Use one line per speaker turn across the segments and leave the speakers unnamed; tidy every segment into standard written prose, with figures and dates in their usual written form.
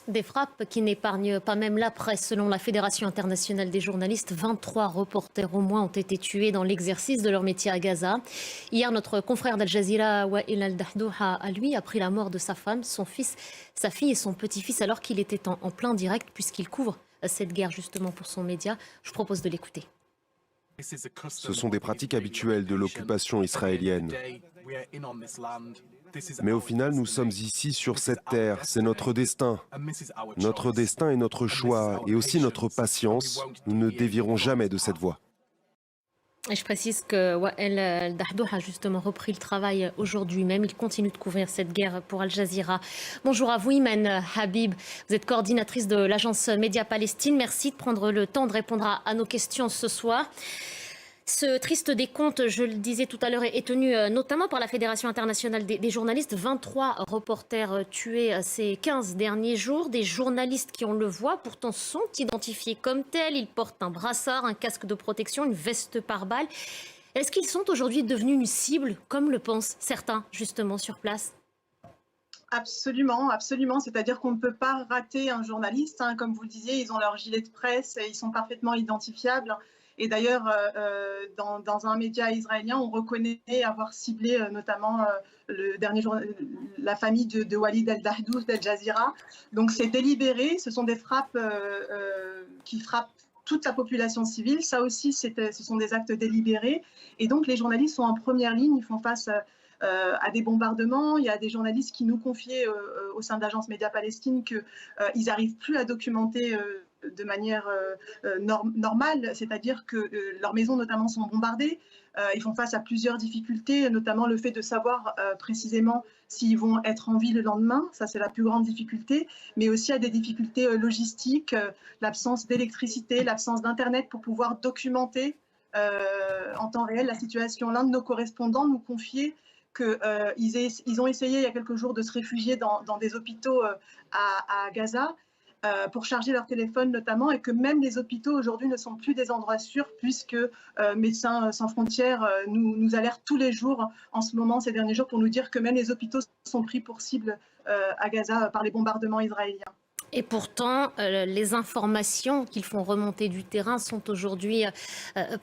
Des frappes qui n'épargnent pas même la presse. Selon la Fédération internationale des journalistes, 23 reporters au moins ont été tués dans l'exercice de leur métier à Gaza. Hier, notre confrère d'Al Jazeera, Wael Al-Dahdouh, a lui appris la mort de sa femme, son fils, sa fille et son petit-fils alors qu'il était en plein direct puisqu'il couvre cette guerre justement pour son média. Je vous propose de l'écouter.
Ce sont des pratiques habituelles de l'occupation israélienne. Mais au final, nous sommes ici sur cette terre, c'est notre destin. Notre destin est notre choix et aussi notre patience. Nous ne dévierons jamais de cette voie.
Et je précise que Wael Al-Dahdouh a justement repris le travail aujourd'hui même. Il continue de couvrir cette guerre pour Al Jazeera. Bonjour à vous, Iman Habib. Vous êtes coordinatrice de l'agence Média Palestine. Merci de prendre le temps de répondre à nos questions ce soir. Ce triste décompte, je le disais tout à l'heure, est tenu notamment par la Fédération internationale des journalistes. 23 reporters tués ces 15 derniers jours. Des journalistes qui, on le voit, pourtant sont identifiés comme tels. Ils portent un brassard, un casque de protection, une veste pare-balles. Est-ce qu'ils sont aujourd'hui devenus une cible, comme le pensent certains, justement, sur place ?
Absolument, absolument. C'est-à-dire qu'on ne peut pas rater un journaliste. Comme vous le disiez, ils ont leur gilet de presse et ils sont parfaitement identifiables. Et d'ailleurs, dans un média israélien, on reconnaît avoir ciblé notamment le dernier jour, la famille de Walid Al-Dahdouh d'Al Jazeera. Donc c'est délibéré, ce sont des frappes qui frappent toute la population civile. Ça aussi, ce sont des actes délibérés. Et donc les journalistes sont en première ligne, ils font face à des bombardements. Il y a des journalistes qui nous confiaient au sein de l'agence Média Palestine qu'ils n'arrivent plus à documenter de manière normale, c'est-à-dire que leurs maisons notamment sont bombardées. Ils font face à plusieurs difficultés, notamment le fait de savoir précisément s'ils vont être en vie le lendemain, ça c'est la plus grande difficulté, mais aussi à des difficultés logistiques, l'absence d'électricité, l'absence d'internet pour pouvoir documenter en temps réel la situation. L'un de nos correspondants nous confiait qu'ils ont essayé il y a quelques jours de se réfugier dans des hôpitaux à Gaza pour charger leur téléphone notamment, et que même les hôpitaux aujourd'hui ne sont plus des endroits sûrs puisque Médecins sans frontières nous alertent tous les jours en ce moment, ces derniers jours, pour nous dire que même les hôpitaux sont pris pour cible à Gaza par les bombardements israéliens.
Et pourtant, les informations qu'ils font remonter du terrain sont aujourd'hui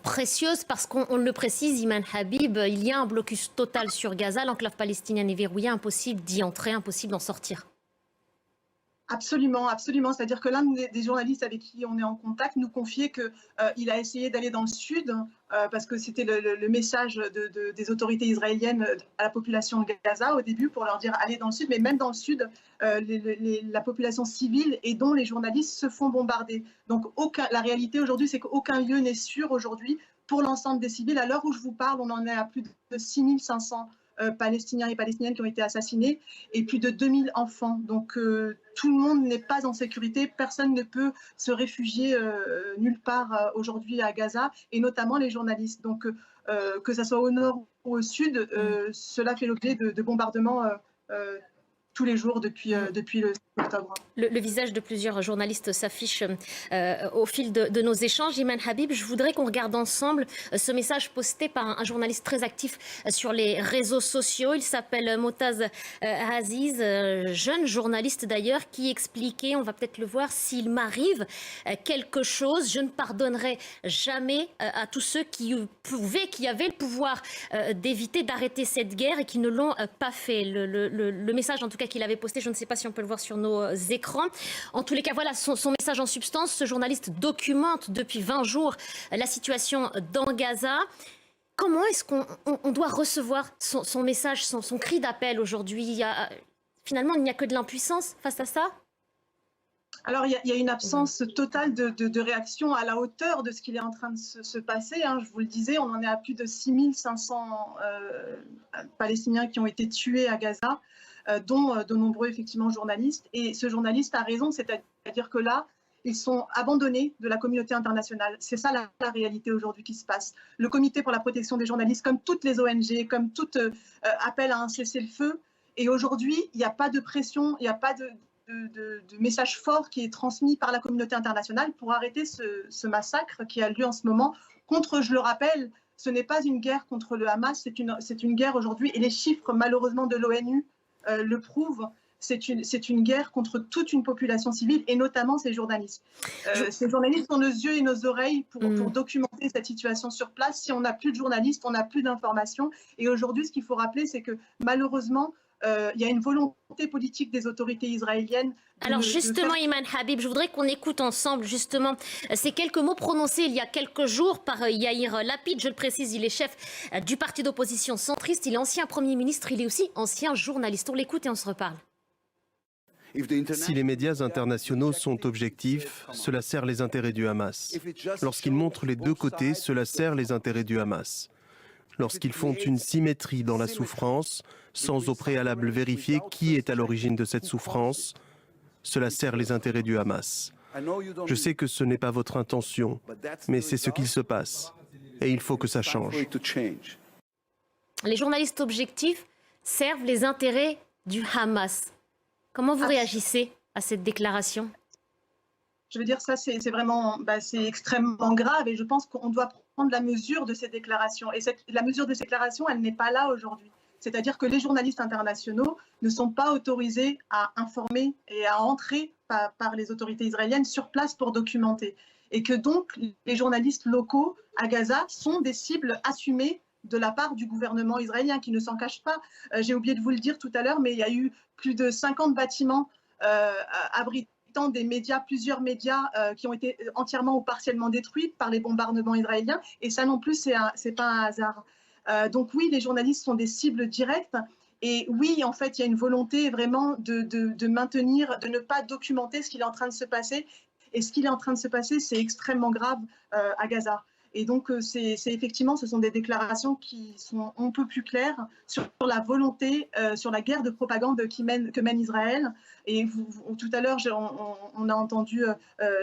précieuses parce qu'on le précise, Iman Habib, il y a un blocus total sur Gaza, l'enclave palestinienne est verrouillée, impossible d'y entrer, impossible d'en sortir.
Absolument, absolument. C'est-à-dire que l'un des journalistes avec qui on est en contact nous confiait qu'il a essayé d'aller dans le sud parce que c'était le message des autorités israéliennes à la population de Gaza au début pour leur dire allez dans le sud, mais même dans le sud, la population civile et dont les journalistes se font bombarder. Donc la réalité aujourd'hui, c'est qu'aucun lieu n'est sûr aujourd'hui pour l'ensemble des civils. À l'heure où je vous parle, on en est à plus de 6500 Palestiniens et Palestiniennes qui ont été assassinés et plus de 2000 enfants. Donc tout le monde n'est pas en sécurité, personne ne peut se réfugier nulle part aujourd'hui à Gaza, et notamment les journalistes. Donc que ce soit au nord ou au sud, cela fait l'objet de bombardements tous les jours depuis le 7 octobre.
Le visage de plusieurs journalistes s'affiche au fil de nos échanges. Iman Habib, je voudrais qu'on regarde ensemble ce message posté par un journaliste très actif sur les réseaux sociaux. Il s'appelle Motaz Aziz, jeune journaliste d'ailleurs, qui expliquait, on va peut-être le voir, s'il m'arrive quelque chose, je ne pardonnerai jamais à tous ceux qui avaient le pouvoir d'éviter, d'arrêter cette guerre et qui ne l'ont pas fait. Le message en tout cas qu'il avait posté, je ne sais pas si on peut le voir sur nos écrans. En tous les cas, voilà son message en substance. Ce journaliste documente depuis 20 jours la situation dans Gaza. Comment est-ce qu'on doit recevoir son message, son cri d'appel aujourd'hui? Finalement, il n'y a que de l'impuissance face à ça?
Alors, il y a une absence totale de réaction à la hauteur de ce qu'il est en train de se passer. Je vous le disais, on en est à plus de 6500 Palestiniens qui ont été tués à Gaza, dont de nombreux effectivement journalistes. Et ce journaliste a raison, c'est-à-dire que là, ils sont abandonnés de la communauté internationale. C'est ça la réalité aujourd'hui qui se passe. Le Comité pour la protection des journalistes, comme toutes les ONG, comme tout appel à un cessez-le-feu. Et aujourd'hui, il n'y a pas de pression, il n'y a pas de message fort qui est transmis par la communauté internationale pour arrêter ce massacre qui a lieu en ce moment contre, je le rappelle, ce n'est pas une guerre contre le Hamas, c'est une guerre aujourd'hui, et les chiffres malheureusement de l'ONU le prouvent. c'est une guerre contre toute une population civile et notamment ces journalistes. Ces journalistes sont nos yeux et nos oreilles pour documenter cette situation sur place. Si on n'a plus de journalistes, on n'a plus d'informations. Et aujourd'hui, ce qu'il faut rappeler, c'est que malheureusement, il y a une volonté politique des autorités israéliennes.
Alors justement, Iman Habib, je voudrais qu'on écoute ensemble justement ces quelques mots prononcés il y a quelques jours par Yair Lapid. Je le précise, il est chef du parti d'opposition centriste, il est ancien Premier ministre, il est aussi ancien journaliste. On l'écoute et on se reparle.
Si les médias internationaux sont objectifs, cela sert les intérêts du Hamas. Lorsqu'ils montrent les deux côtés, cela sert les intérêts du Hamas. Lorsqu'ils font une symétrie dans la souffrance, sans au préalable vérifier qui est à l'origine de cette souffrance, cela sert les intérêts du Hamas. Je sais que ce n'est pas votre intention, mais c'est ce qu'il se passe. Et il faut que ça change.
Les journalistes objectifs servent les intérêts du Hamas. Comment vous réagissez à cette déclaration ?
Je veux dire, ça, c'est vraiment, c'est extrêmement grave et je pense qu'on doit prendre la mesure de ces déclarations. Et la mesure de ces déclarations, elle n'est pas là aujourd'hui. C'est-à-dire que les journalistes internationaux ne sont pas autorisés à informer et à entrer par les autorités israéliennes sur place pour documenter. Et que donc, les journalistes locaux à Gaza sont des cibles assumées de la part du gouvernement israélien, qui ne s'en cache pas. J'ai oublié de vous le dire tout à l'heure, mais il y a eu plus de 50 bâtiments abritant des médias, plusieurs médias qui ont été entièrement ou partiellement détruits par les bombardements israéliens. Et ça non plus, c'est pas un hasard. Donc oui, les journalistes sont des cibles directes. Et oui, en fait, il y a une volonté vraiment de maintenir, de ne pas documenter ce qui est en train de se passer. Et ce qui est en train de se passer, c'est extrêmement grave à Gaza. Et donc, c'est effectivement, ce sont des déclarations qui sont un peu plus claires sur la volonté, sur la guerre de propagande que mène Israël. Et tout à l'heure, on a entendu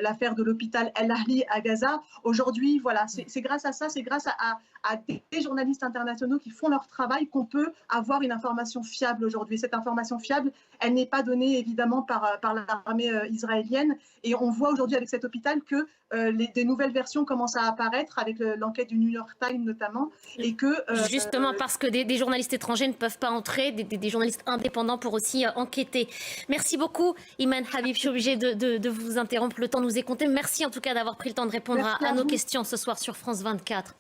l'affaire de l'hôpital El Ahli à Gaza. Aujourd'hui, voilà, c'est grâce à ça, c'est grâce à des journalistes internationaux qui font leur travail qu'on peut avoir une information fiable aujourd'hui. Cette information fiable, elle n'est pas donnée évidemment par l'armée israélienne. Et on voit aujourd'hui avec cet hôpital que des nouvelles versions commencent à apparaître avec l'enquête du New York Times notamment. Et que,
justement parce que des journalistes étrangers ne peuvent pas entrer, des journalistes indépendants pour aussi enquêter. Merci beaucoup Iman Habib, je suis obligée de vous interrompre, le temps nous est compté. Merci en tout cas d'avoir pris le temps de répondre à nos questions ce soir sur France 24.